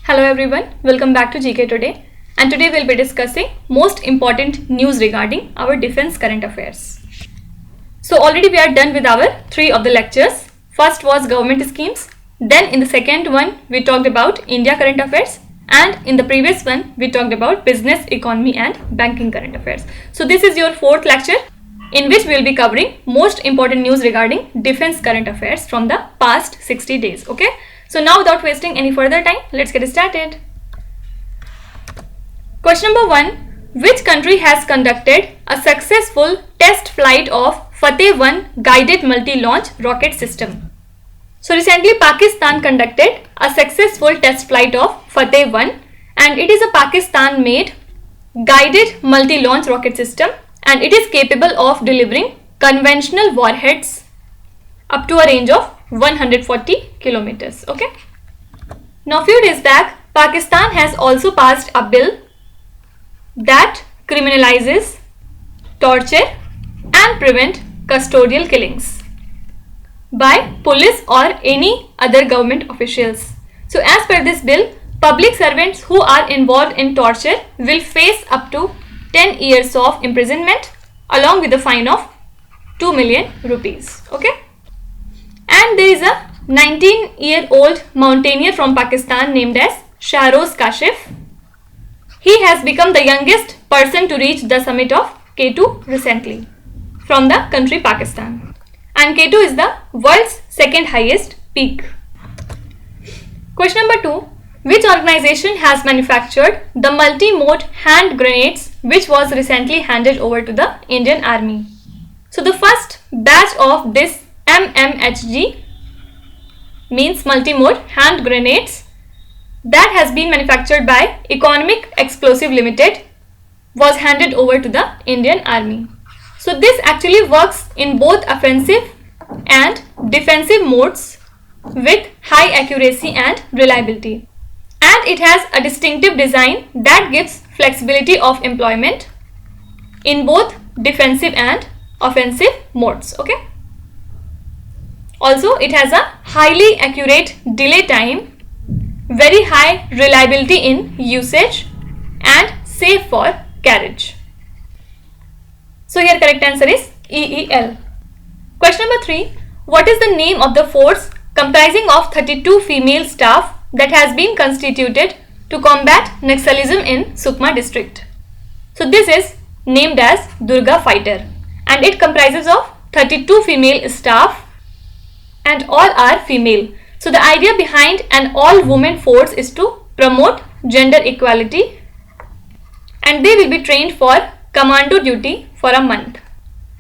Hello everyone, welcome back to GK Today, and today we'll be discussing most important news regarding our defense current affairs. So already we are done with our 3 of the lectures. First was government schemes, then in the second one we talked about India current affairs, and in the previous one we talked about business, economy and banking current affairs. So this is your 4th lecture in which we will be covering most important news regarding defense current affairs from the past 60 days. Okay. So now without wasting any further time, let's get started. Question number 1. Which country has conducted a successful test flight of Fateh-1 guided multi-launch rocket system? So recently Pakistan conducted a successful test flight of Fateh-1, and it is a Pakistan made guided multi-launch rocket system, and it is capable of delivering conventional warheads up to a range of 140 kilometers. Okay. Now few days back, Pakistan has also passed a bill that criminalizes torture and prevent custodial killings by police or any other government officials. So as per this bill, public servants who are involved in torture will face up to 10 years of imprisonment along with a fine of 2 million rupees. Okay. And there is a 19-year-old mountaineer from Pakistan named as Shahroz Kashif. He has become the youngest person to reach the summit of K2 recently from the country Pakistan. And K2 is the world's 2nd highest peak. Question number 2. Which organization has manufactured the multi-mode hand grenades which was recently handed over to the Indian Army? So the first batch of this MMHG means multi-mode hand grenades that has been manufactured by Economic Explosive Limited was handed over to the Indian Army. So this actually works in both offensive and defensive modes with high accuracy and reliability, and it has a distinctive design that gives flexibility of employment in both defensive and offensive modes. Okay. Also, it has a highly accurate delay time, very high reliability in usage and safe for carriage. So here correct answer is EEL. Question number 3. What is the name of the force comprising of 32 female staff that has been constituted to combat Naxalism in Sukma district? So this is named as Durga Fighter, and it comprises of 32 female staff and all are female. So the idea behind an all-women force is to promote gender equality, and they will be trained for commando duty for a month.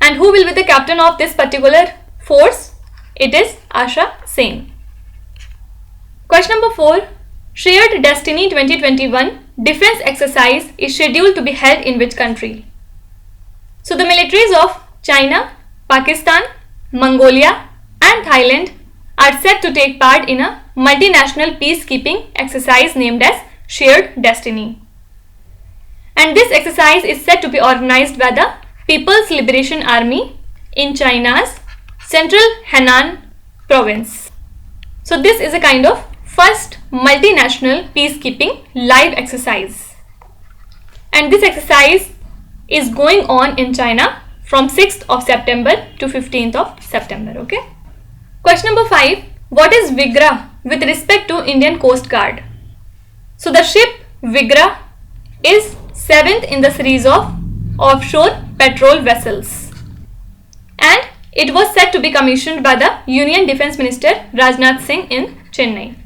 And who will be the captain of this particular force? It is Asha Singh. Question number 4. Shared Destiny 2021 defense exercise is scheduled to be held in which country? So the militaries of China, Pakistan, Mongolia and Thailand are set to take part in a multinational peacekeeping exercise named as Shared Destiny. And this exercise is said to be organized by the People's Liberation Army in China's Central Henan province. So this is a kind of first multinational peacekeeping live exercise. And this exercise is going on in China from 6th of September to 15th of September. Okay. Question number 5. What is Vigraha with respect to Indian Coast Guard? So the ship Vigraha is 7th in the series of offshore patrol vessels, and it was said to be commissioned by the Union Defence Minister Rajnath Singh in Chennai.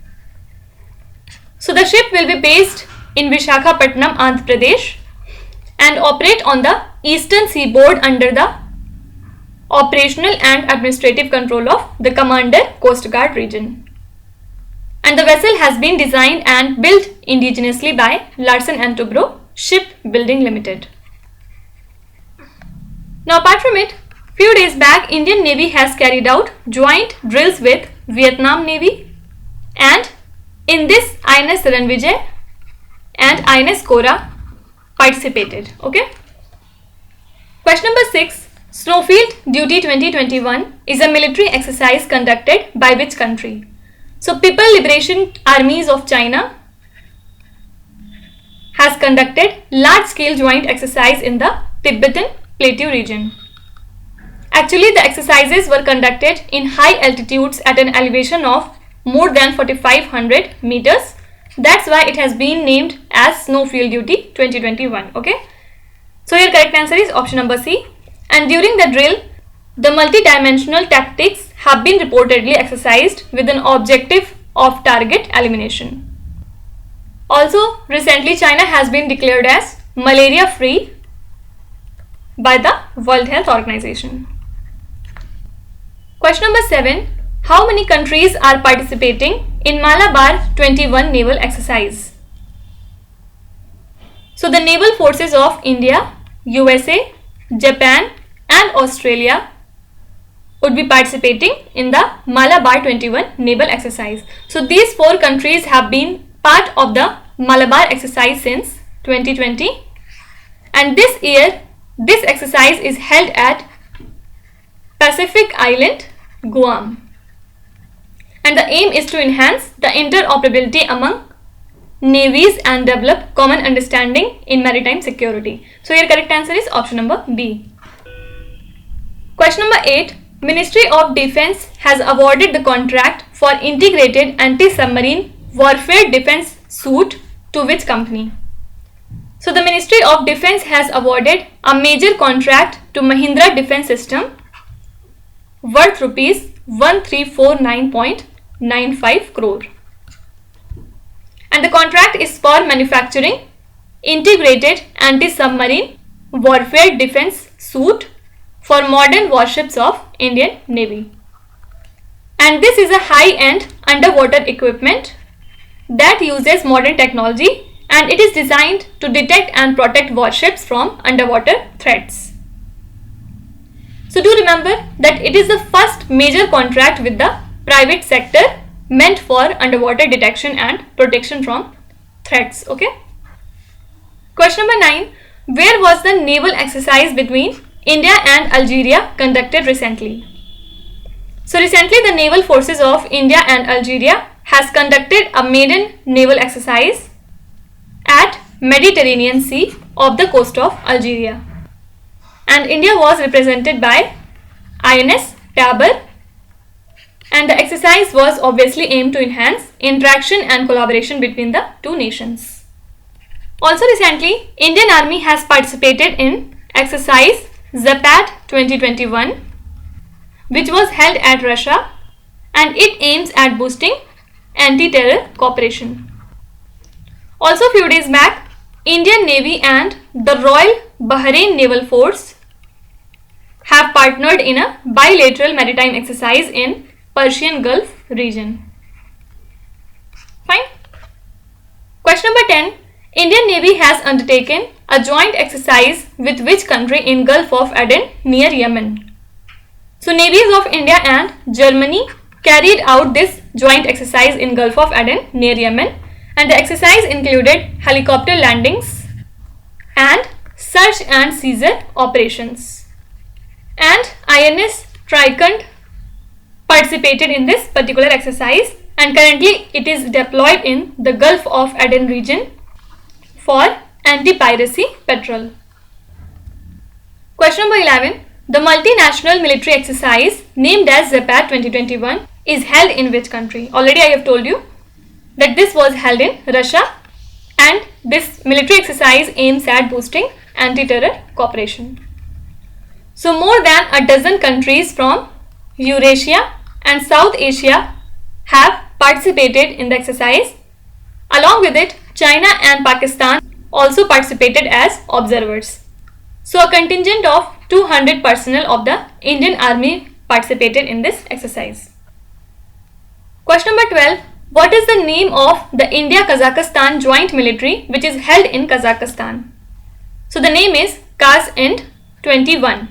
So the ship will be based in Visakhapatnam, Andhra Pradesh, and operate on the eastern seaboard under the operational and administrative control of the Commander Coast Guard region. And the vessel has been designed and built indigenously by Larsen & Toubro Shipbuilding Limited. Now apart from it, few days back Indian Navy has carried out joint drills with Vietnam Navy, and in this INS Ranvijay and INS Kora participated. Okay. Question number 6. Snowfield Duty-2021 is a military exercise conducted by which country? So People Liberation Armies of China, has conducted large-scale joint exercise in the Tibetan Plateau region? Actually, the exercises were conducted in high altitudes at an elevation of more than 4,500 meters. That's why it has been named as Snowfield Duty-2021. Okay. So your correct answer is option number C. And during the drill, the multi-dimensional tactics have been reportedly exercised with an objective of target elimination. Also, recently China has been declared as malaria-free by the World Health Organization. Question number 7. How many countries are participating in Malabar 21 naval exercise? So the naval forces of India, USA, Japan and Australia would be participating in the Malabar 21 naval exercise. So these 4 countries have been part of the Malabar exercise since 2020, and this year this exercise is held at Pacific Island, Guam, and the aim is to enhance the interoperability among navies and develop common understanding in maritime security. So your correct answer is option number B. Question number 8. Ministry of Defence has awarded the contract for integrated anti-submarine warfare defence suite to which company? So the Ministry of Defence has awarded a major contract to Mahindra Defence System worth rupees 1349.95 crore. And the contract is for manufacturing integrated anti-submarine warfare defence suite for modern warships of Indian Navy. And this is a high-end underwater equipment that uses modern technology, and it is designed to detect and protect warships from underwater threats. So do remember that it is the first major contract with the private sector meant for underwater detection and protection from threats. Okay. Question number 9. Where was the naval exercise between India and Algeria conducted recently? So recently the naval forces of India and Algeria has conducted a maiden naval exercise at Mediterranean Sea off the coast of Algeria, and India was represented by INS Tabor, and the exercise was obviously aimed to enhance interaction and collaboration between the two nations. Also recently, Indian Army has participated in exercise ZAPAD 2021, which was held at Russia, and it aims at boosting anti-terror cooperation. Also few days back, Indian Navy and the Royal Bahrain Naval Force have partnered in a bilateral maritime exercise in Persian Gulf region. Fine. Question number 10. Indian Navy has undertaken a joint exercise with which country in Gulf of Aden near Yemen? So navies of India and Germany carried out this joint exercise in Gulf of Aden near Yemen, and the exercise included helicopter landings and search and seizure operations. And INS Tricont participated in this particular exercise, and currently it is deployed in the Gulf of Aden region for anti-piracy patrol. Question number 11. The multinational military exercise named as ZAPAD 2021 is held in which country? Already I have told you that this was held in Russia, and this military exercise aims at boosting anti-terror cooperation. So more than a dozen countries from Eurasia and South Asia have participated in the exercise. Along with it, China and Pakistan also participated as observers. So a contingent of 200 personnel of the Indian Army participated in this exercise. Question number 12. What is the name of the India-Kazakhstan joint military which is held in Kazakhstan? So the name is KAZ-21,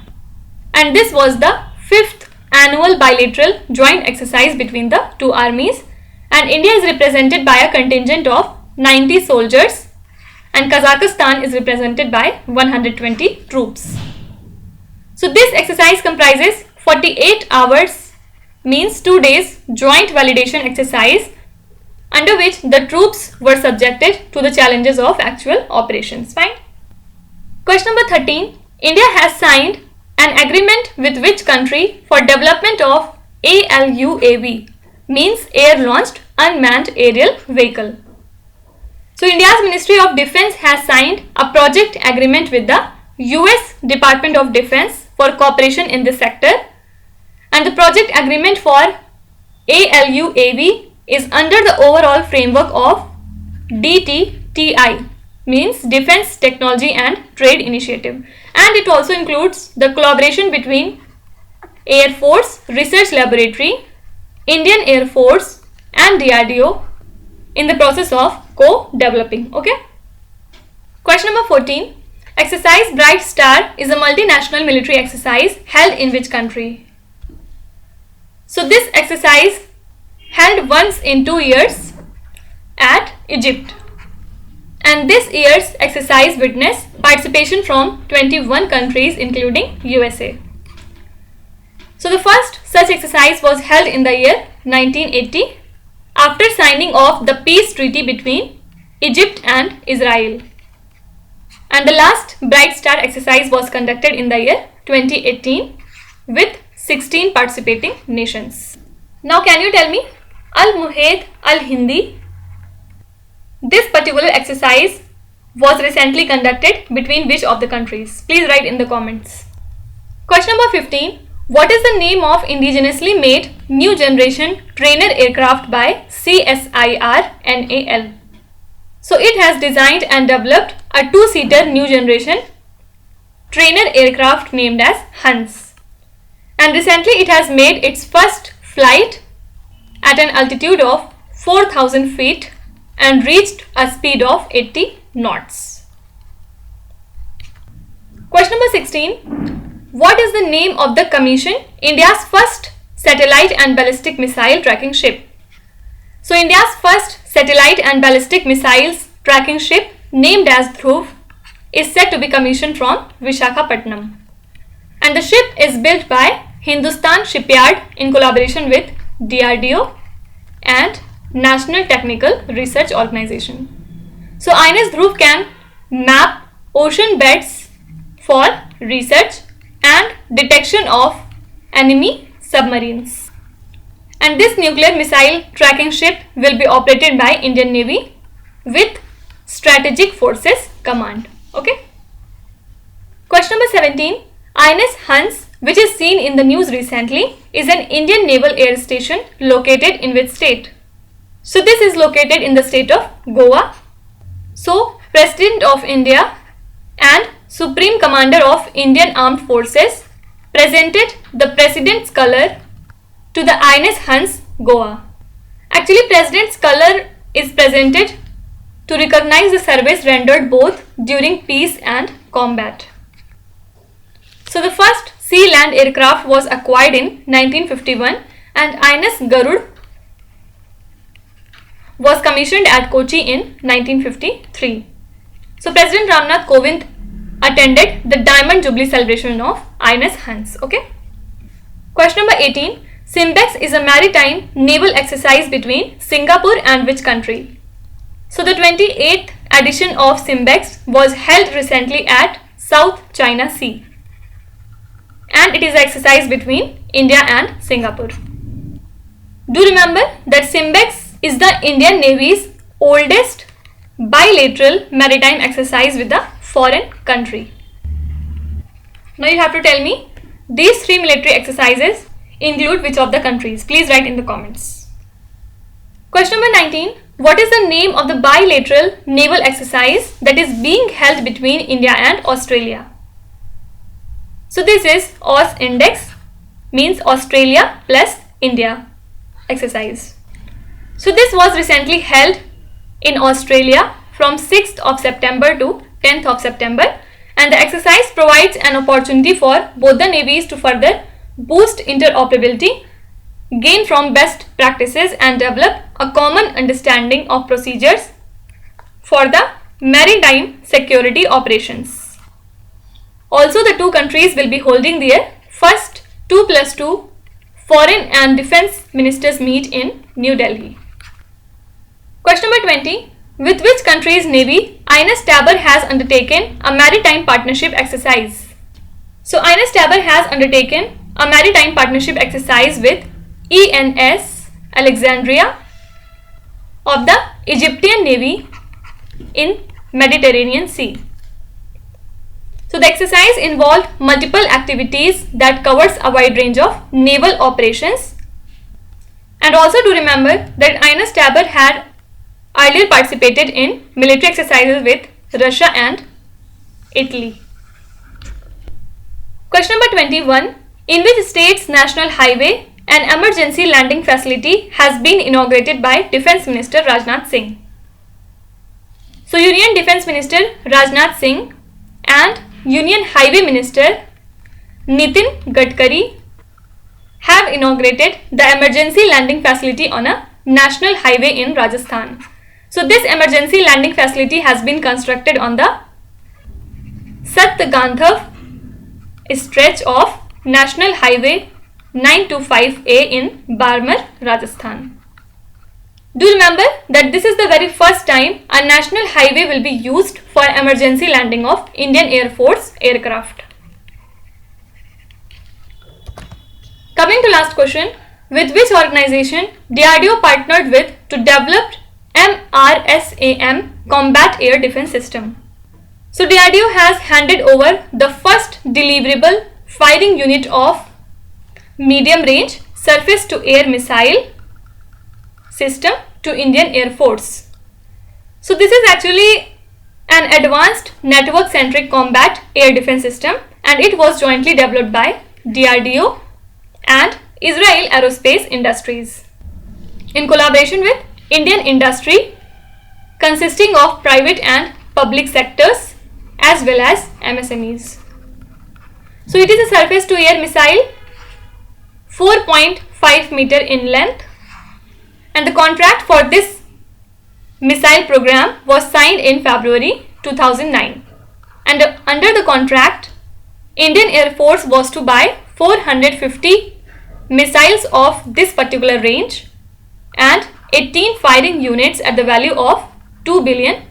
and this was the 5th annual bilateral joint exercise between the two armies, and India is represented by a contingent of 90 soldiers and Kazakhstan is represented by 120 troops. So this exercise comprises 48 hours, means 2 days joint validation exercise under which the troops were subjected to the challenges of actual operations. Fine. Question number 13. India has signed an agreement with which country for development of ALUAV, means Air Launched Unmanned Aerial Vehicle. So India's Ministry of Defence has signed a project agreement with the US Department of Defence for cooperation in this sector, and the project agreement for ALUAV is under the overall framework of DTTI, means Defence Technology and Trade Initiative, and it also includes the collaboration between Air Force Research Laboratory, Indian Air Force and DRDO in the process of co-developing. Okay. Question number 14. Exercise Bright Star is a multinational military exercise held in which country? So this exercise held once in 2 years at Egypt, and this year's exercise witnessed participation from 21 countries including USA. So the first such exercise was held in the year 1980 after signing of the peace treaty between Egypt and Israel, and the last Bright Star exercise was conducted in the year 2018 with 16 participating nations. Now can you tell me Al-Muhayd Al-Hindi? This particular exercise was recently conducted between which of the countries? Please write in the comments. Question number 15. What is the name of indigenously made new generation trainer aircraft by CSIR-NAL? So it has designed and developed a 2-seater new generation trainer aircraft named as Hans, and recently it has made its first flight at an altitude of 4,000 feet and reached a speed of 80 knots. Question number 16. What is the name of the commission India's first satellite and ballistic missile tracking ship? So India's first satellite and ballistic missiles tracking ship, named as Dhruv, is set to be commissioned from Visakhapatnam, and the ship is built by Hindustan Shipyard in collaboration with DRDO and National Technical Research Organization. So INS Dhruv can map ocean beds for research and detection of enemy submarines, and this nuclear missile tracking ship will be operated by Indian Navy with Strategic Forces Command. Okay. Question number 17. INS Hans, which is seen in the news recently, is an Indian Naval Air Station located in which state? So this is located in the state of Goa. So President of India and Supreme Commander of Indian Armed Forces presented the President's Colour to the INS Hans, Goa. Actually, President's Colour is presented to recognize the service rendered both during peace and combat. So the first sea land aircraft was acquired in 1951, and INS Garud was commissioned at Kochi in 1953. So President Rajnath Kovind attended the Diamond Jubilee celebration of INS Hans. Okay. Question number 18. Simbex is a maritime naval exercise between Singapore and which country? So the 28th edition of Simbex was held recently at South China Sea, and it is an exercise between India and Singapore. Do remember that Simbex is the Indian Navy's oldest bilateral maritime exercise with a foreign country. Now you have to tell me these 3 military exercises include which of the countries? Please write in the comments. Question number 19. What is the name of the bilateral naval exercise that is being held between India and Australia? So this is AUS-INDEX, means Australia plus India exercise. So this was recently held in Australia from 6th of September to 10th of September, and the exercise provides an opportunity for both the navies to further boost interoperability, gain from best practices and develop a common understanding of procedures for the maritime security operations. Also, the 2 countries will be holding their first 2+2 Foreign and Defence Ministers meet in New Delhi. Question number 20. With which country's navy INS Tabor has undertaken a maritime partnership exercise? So INS Tabor has undertaken a maritime partnership exercise with ENS Alexandria of the Egyptian Navy in Mediterranean Sea. So the exercise involved multiple activities that covers a wide range of naval operations. And also to remember that INS Tabor had earlier participated in military exercises with Russia and Italy. Question number 21. In which state's national highway an emergency landing facility has been inaugurated by Defence Minister Rajnath Singh? So Union Defence Minister Rajnath Singh and Union Highway Minister Nitin Gadkari have inaugurated the emergency landing facility on a national highway in Rajasthan. So this emergency landing facility has been constructed on the Satgandhav stretch of National Highway 925A in Barmer, Rajasthan. Do remember that this is the very first time a national highway will be used for emergency landing of Indian Air Force aircraft. Coming to last question, with which organization DRDO partnered with to develop MRSAM Combat Air Defense System? So DRDO has handed over the first deliverable firing unit of medium range surface to air missile system to Indian Air Force. So this is actually an advanced network centric combat air defense system, and it was jointly developed by DRDO and Israel Aerospace Industries in collaboration with Indian industry consisting of private and public sectors as well as MSMEs. So it is a surface to air missile 4.5 meter in length, and the contract for this missile program was signed in February 2009, and under the contract Indian Air Force was to buy 450 missiles of this particular range and 18 firing units at the value of $2 billion.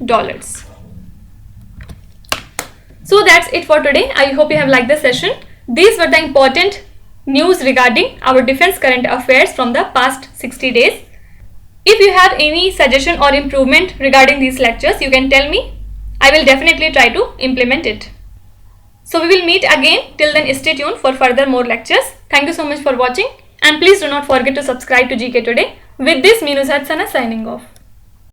So that's it for today. I hope you have liked the session. These were the important news regarding our defense current affairs from the past 60 days. If you have any suggestion or improvement regarding these lectures, you can tell me. I will definitely try to implement it. So we will meet again. Till then, stay tuned for further more lectures. Thank you so much for watching, and please do not forget to subscribe to GK Today. With this, Minu Sana signing off.